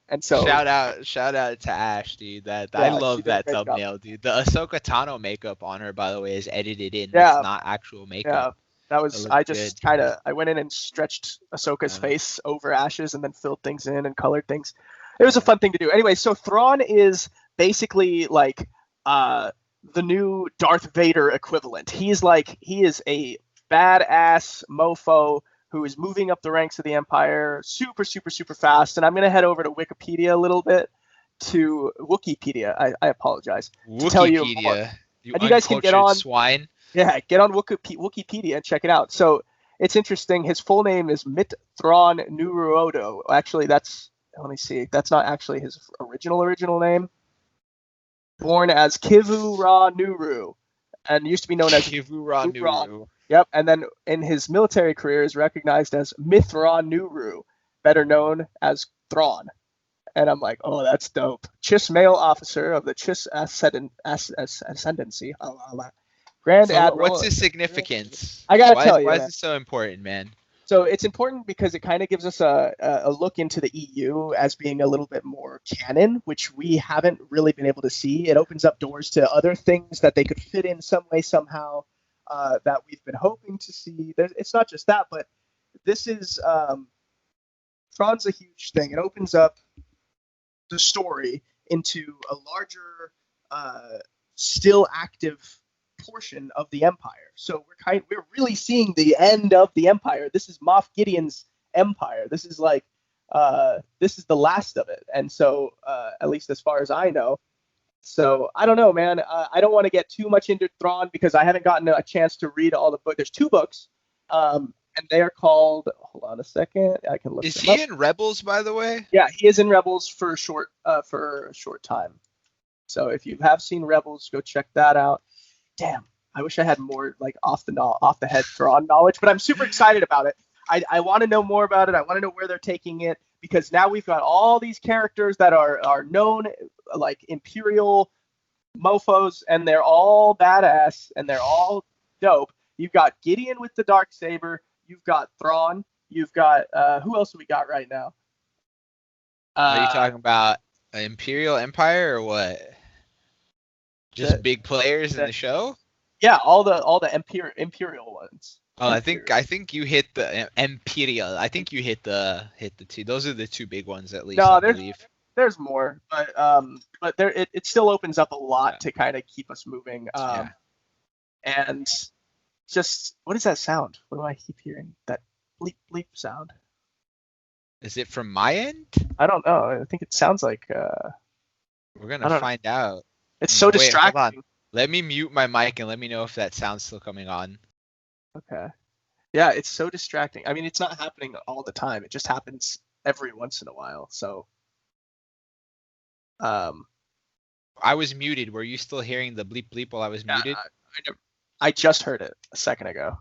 And so shout out to Ash, dude. I love that thumbnail, dude. The Ahsoka Tano makeup on her, by the way, is edited in. It's not actual makeup. Yeah. That was I went in and stretched Ahsoka's face over Ash's and then filled things in and colored things. It was a fun thing to do. Anyway, so Thrawn is basically like the new Darth Vader equivalent. He is a badass mofo who is moving up the ranks of the Empire super, super, super fast. And I'm going to head over to Wikipedia a little bit to Wikipedia. I apologize. To tell you more. And you guys can get on swine. Yeah, get on Wikipedia and check it out. So it's interesting. His full name is Mit Thrawn Nuruodo. Actually, let me see. That's not actually his original name. Born as Kivu Ra Nuru, and used to be known as Kivu Ra Nuru. Yep, and then in his military career is recognized as Mithra Nuru, better known as Thrawn. And I'm like, oh, that's dope. Chiss male officer of the Chiss Ascendancy. Grand Admiral. What's his significance? I gotta tell you. Why is it so important, man? So it's important because it kind of gives us a look into the EU as being a little bit more canon, which we haven't really been able to see. It opens up doors to other things that they could fit in some way, somehow, that we've been hoping to see. It's not just that, but this is Thrawn's a huge thing. It opens up the story into a larger, still active portion of the Empire. So we're really seeing the end of the Empire. This is Moff Gideon's Empire. This is this is the last of it. And so at least as far as I know. So I don't know, man. I don't want to get too much into Thrawn because I haven't gotten a chance to read all the books. There's 2 books, and they are called. Hold on a second. I can look. Is he in Rebels, by the way? Yeah, he is in Rebels for a short time. So if you have seen Rebels, go check that out. Damn, I wish I had more like off the head Thrawn knowledge, but I'm super excited about it. I want to know more about it. I want to know where they're taking it because now we've got all these characters that are known like Imperial mofos, and they're all badass and they're all dope. You've got Gideon with the Darksaber. You've got Thrawn. You've got who else do we got right now? Are you talking about Imperial Empire or what? Just big players in the show? Yeah, all the Imperial ones. Oh, I think you hit the Imperial. I think you hit the two. Those are the two big ones at least. No, I believe. There's more, but there it still opens up a lot to kind of keep us moving. And just what is that sound? What do I keep hearing? That bleep bleep sound. Is it from my end? I don't know. I think it sounds like. We're gonna find out. It's so distracting. Hold on. Let me mute my mic and let me know if that sound's still coming on. Okay. Yeah, it's so distracting. I mean, it's not happening all the time. It just happens every once in a while. So. I was muted. Were you still hearing the bleep bleep while I was muted? I just heard it a second ago.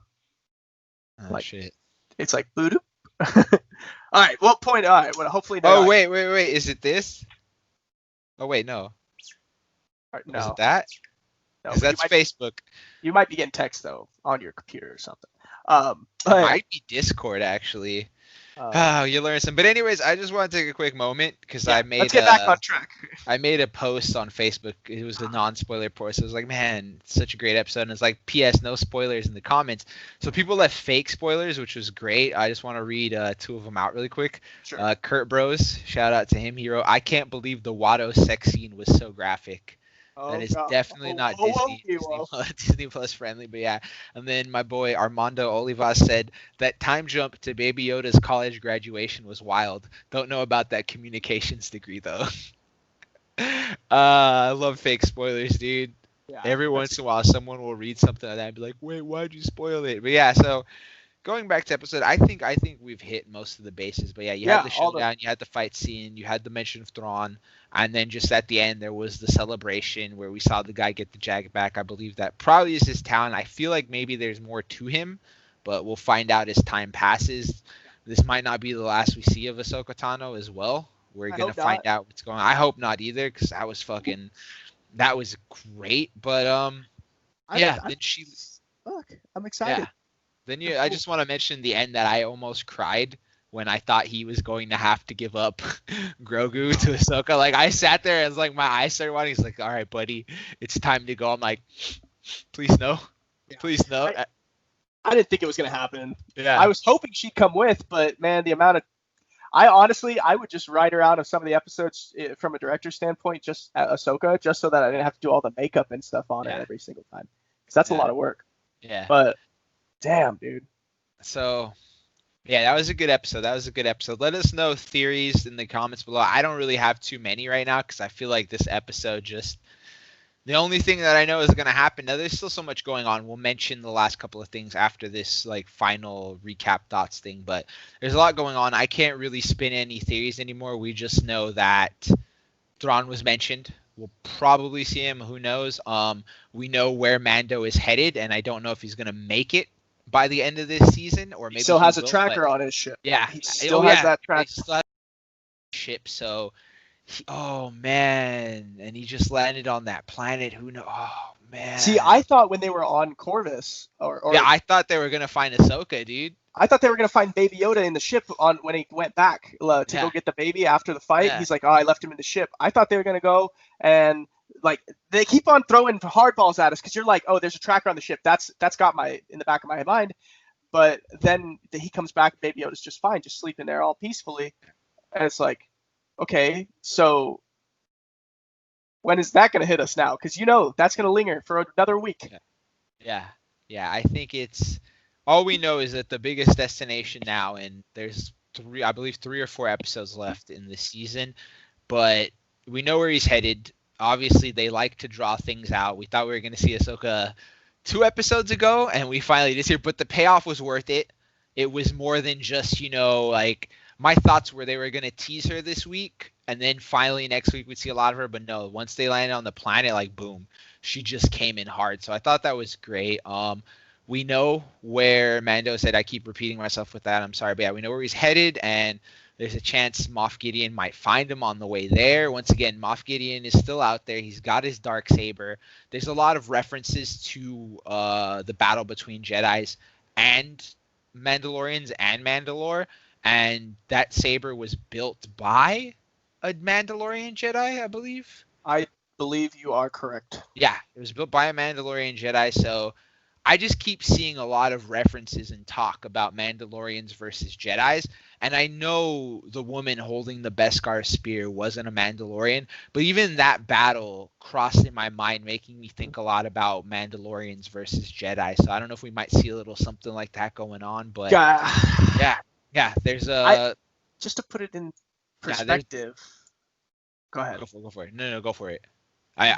Oh, shit. It's like boop. All right. Well, point. All right. Well, hopefully. Oh wait. Is it this? Oh wait, no. No. Is it that? No. That's Facebook. You might be getting text though on your computer or something. It might be Discord actually. You learn some. But anyways, I just want to take a quick moment because I made. Let's get back on track. I made a post on Facebook. It was a non-spoiler post. I was like, man, it's such a great episode. And it's like, P.S. no spoilers in the comments. So people left fake spoilers, which was great. I just want to read two of them out really quick. Sure. Kurt Bros, shout out to him. He wrote, I can't believe the Watto sex scene was so graphic. That is definitely not Disney Plus friendly, but yeah. And then my boy Armando Olivas said that time jump to Baby Yoda's college graduation was wild. Don't know about that communications degree though. I love fake spoilers, dude. Yeah, every once in a while, someone will read something like that and be like, "Wait, why'd you spoil it?" But yeah, so going back to episode, I think we've hit most of the bases. But yeah, you had the showdown, you had the fight scene, you had the mention of Thrawn. And then just at the end, there was the celebration where we saw the guy get the jag back. I believe that probably is his talent. I feel like maybe there's more to him, but we'll find out as time passes. This might not be the last we see of Ahsoka Tano as well. We're going to find out what's going on. I hope not either because that was great. But, then she... Look, I'm excited. Yeah. Then I just want to mention the end that I almost cried when I thought he was going to have to give up Grogu to Ahsoka. Like, I sat there and it's like my eyes started watering. He's like, all right, buddy, it's time to go. I'm like, please no. Yeah. Please no. I didn't think it was going to happen. Yeah. I was hoping she'd come with, but, man, the amount of... I would just write her out of some of the episodes from a director's standpoint, just Ahsoka, just so that I didn't have to do all the makeup and stuff on her every single time. Because that's a lot of work. Yeah. But, damn, dude. So... yeah, that was a good episode. Let us know theories in the comments below. I don't really have too many right now because I feel like this episode just... the only thing that I know is going to happen... now, there's still so much going on. We'll mention the last couple of things after this like final recap thoughts thing, but there's a lot going on. I can't really spin any theories anymore. We just know that Thrawn was mentioned. We'll probably see him. Who knows? We know where Mando is headed, and I don't know if he's going to make it by the end of this season, or maybe he still has a tracker on his ship. Yeah, he still has that tracker. Ship. So, oh man, and he just landed on that planet. Who knows? Oh man. See, I thought when they were on Corvus, I thought they were gonna find Ahsoka, dude. I thought they were gonna find Baby Yoda in the ship when he went back to go get the baby after the fight. Yeah. He's like, oh, I left him in the ship. I thought they were gonna go and. Like, they keep on throwing hardballs at us because you're like, oh, there's a tracker on the ship. That's got in the back of my mind. But then he comes back, Baby Yoda's just fine, just sleeping there all peacefully. And it's like, okay, so when is that going to hit us now? Because that's going to linger for another week. Yeah. I think it's all we know is that the biggest destination now, and there's 3 or 4 episodes left in the season, but we know where he's headed. Obviously, they like to draw things out. We thought we were going to see Ahsoka 2 episodes ago, and we finally did here. But the payoff was worth it. It was more than just, like my thoughts were they were going to tease her this week, and then finally next week we'd see a lot of her. But no, once they landed on the planet, like boom, she just came in hard. So I thought that was great. We know where Mando said. I keep repeating myself with that. I'm sorry, but yeah, we know where he's headed, and there's a chance Moff Gideon might find him on the way there. Once again, Moff Gideon is still out there. He's got his Darksaber. There's a lot of references to the battle between Jedis and Mandalorians and Mandalore. And that saber was built by a Mandalorian Jedi, I believe. I believe you are correct. Yeah, it was built by a Mandalorian Jedi, so I just keep seeing a lot of references and talk about Mandalorians versus Jedis, and I know the woman holding the Beskar spear wasn't a Mandalorian, but even that battle crossed in my mind, making me think a lot about Mandalorians versus Jedi. So I don't know if we might see a little something like that going on, but yeah, there's just to put it in perspective. Go ahead. Go for it. No, go for it. Yeah.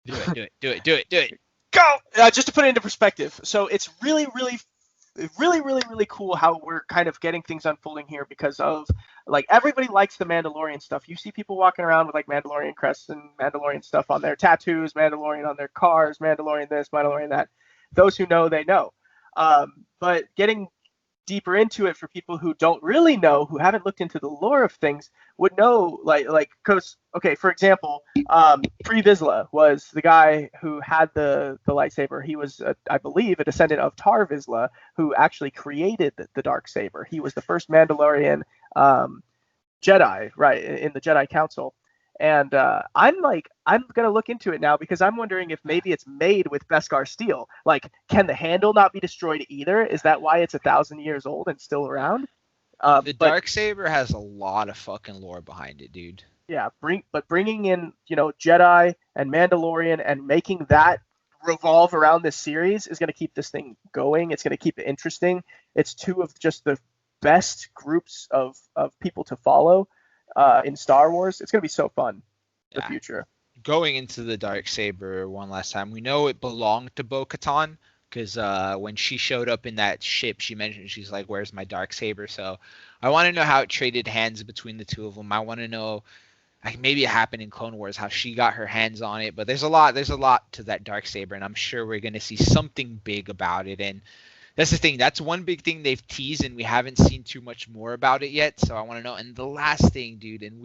Do it. Go! Just to put it into perspective. So it's really cool how we're kind of getting things unfolding here because of, like, everybody likes the Mandalorian stuff. You see people walking around with, like, Mandalorian crests and Mandalorian stuff on their tattoos, Mandalorian on their cars, Mandalorian this, Mandalorian that. Those who know, they know. But getting deeper into it for people who don't really know, who haven't looked into the lore of things, would know, because, okay, for example, Pre Vizsla was the guy who had the lightsaber. He was, I believe, a descendant of Tar Vizsla, who actually created the dark saber. He was the first Mandalorian Jedi, right, in the Jedi Council. And I'm gonna look into it now because I'm wondering if maybe it's made with Beskar steel. Like, can the handle not be destroyed either? Is that why it's 1,000 years old and still around? The Darksaber has a lot of fucking lore behind it, dude. Yeah, bringing in, Jedi and Mandalorian and making that revolve around this series is gonna keep this thing going. It's gonna keep it interesting. It's two of just the best groups of people to follow in Star Wars. It's going to be so fun in the future. Going into the Darksaber one last time, we know it belonged to Bo-Katan because when she showed up in that ship, she mentioned, she's like, where's my Darksaber? So I want to know how it traded hands between the two of them. I want to know, like, maybe it happened in Clone Wars, how she got her hands on it. But there's a lot to that Darksaber, and I'm sure we're going to see something big about it. And that's the thing. That's one big thing they've teased, and we haven't seen too much more about it yet. So I want to know. And the last thing, dude, and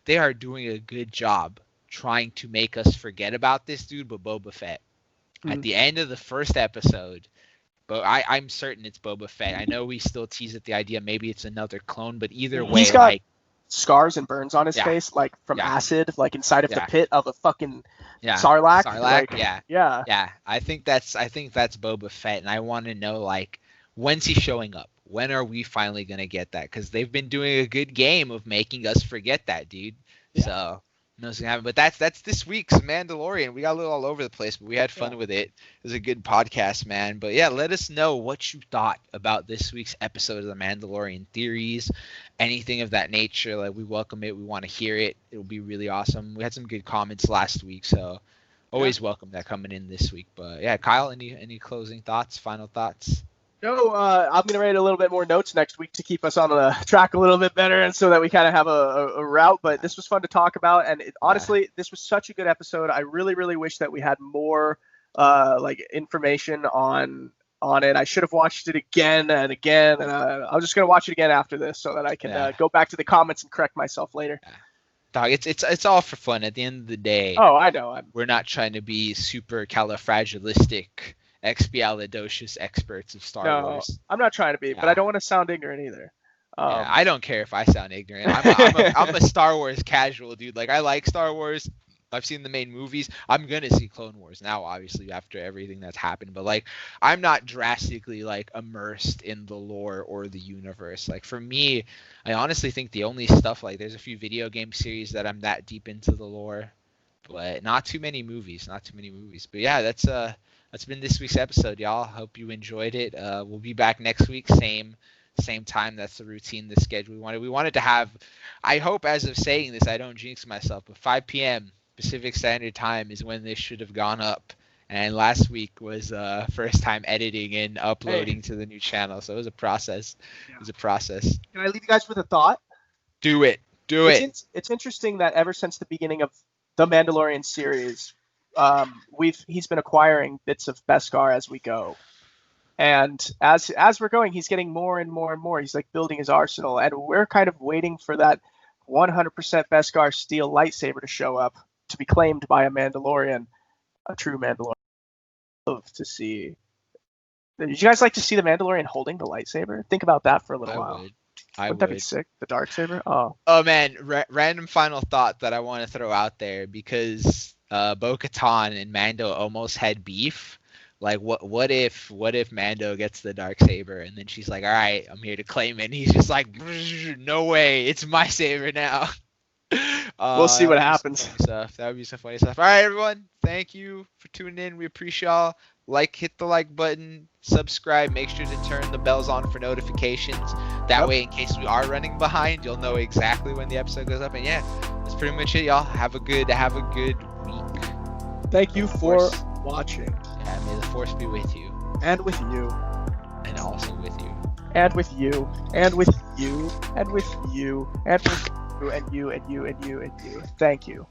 they are doing a good job trying to make us forget about this dude, but Boba Fett. Mm-hmm. At the end of the first episode, but I'm certain it's Boba Fett. I know we still tease at the idea maybe it's another clone, but either way, he's got scars and burns on his face, like from acid, like inside of the pit of a fucking Sarlacc. Yeah. I think that's Boba Fett, and I want to know, like, when's he showing up? When are we finally gonna get that? Because they've been doing a good game of making us forget that, dude. Yeah. So nothing's gonna happen. But that's this week's Mandalorian. We got a little all over the place, but we had fun with it. It was a good podcast, man. But yeah, let us know what you thought about this week's episode of the Mandalorian theories, anything of that nature. Like, we welcome it. We want to hear it. It'll be really awesome. We had some good comments last week, so always welcome that coming in this week. But yeah, Kyle, any closing thoughts, final thoughts? No, I'm going to write a little bit more notes next week to keep us on the track a little bit better, and so that we kind of have a route. But this was fun to talk about, and honestly, this was such a good episode. I really, really wish that we had more information on it. I should have watched it again and again, and I'm just going to watch it again after this so that I can go back to the comments and correct myself later. Yeah. Dog, it's all for fun. At the end of the day, I know. We're not trying to be super califragilistic, expialidocious experts of Star Wars. I'm not trying to be, but I don't want to sound ignorant either. I don't care if I sound ignorant. I'm a Star Wars casual, dude. Like, I like Star Wars. I've seen the main movies. I'm gonna see Clone Wars now, obviously, after everything that's happened. But, like, I'm not drastically, like, immersed in the lore or the universe. Like, for me, I honestly think the only stuff, like, there's a few video game series that I'm that deep into the lore, but not too many movies. But yeah, that's been this week's episode, y'all. Hope you enjoyed it. We'll be back next week, same time. That's the routine, the schedule we wanted to have. I hope, as of saying this, I don't jinx myself, but 5 p.m. Pacific Standard Time is when this should have gone up. And last week was first time editing and uploading to the new channel, so it was a process. Yeah. It was a process. Can I leave you guys with a thought? Do it. It's interesting that ever since the beginning of the Mandalorian series, he's been acquiring bits of Beskar as we go, and as we're going, he's getting more and more and more. He's like building his arsenal, and we're kind of waiting for that 100% Beskar steel lightsaber to show up, to be claimed by a Mandalorian, a true Mandalorian. Love to see. Did you guys like to see the Mandalorian holding the lightsaber? Think about that for a little while. Wouldn't that be sick? The Darksaber? Oh man, random final thought that I want to throw out there, because Bo-Katan and Mando almost had beef. Like, what if Mando gets the Darksaber and then she's like, all right, I'm here to claim it, and he's just like, no way, it's my saber now. We'll see what happens. That would be some funny stuff. All right, everyone, thank you for tuning in. We appreciate y'all. Hit the like button, subscribe, make sure to turn the bells on for notifications. That way, in case we are running behind, you'll know exactly when the episode goes up. And yeah, that's pretty much it, y'all. Have a good week. Thank you for watching. Yeah, may the force be with you. And with you. And also with you. And with you. And with you. And with you. And with you. And you. And you. And you. And you. Thank you.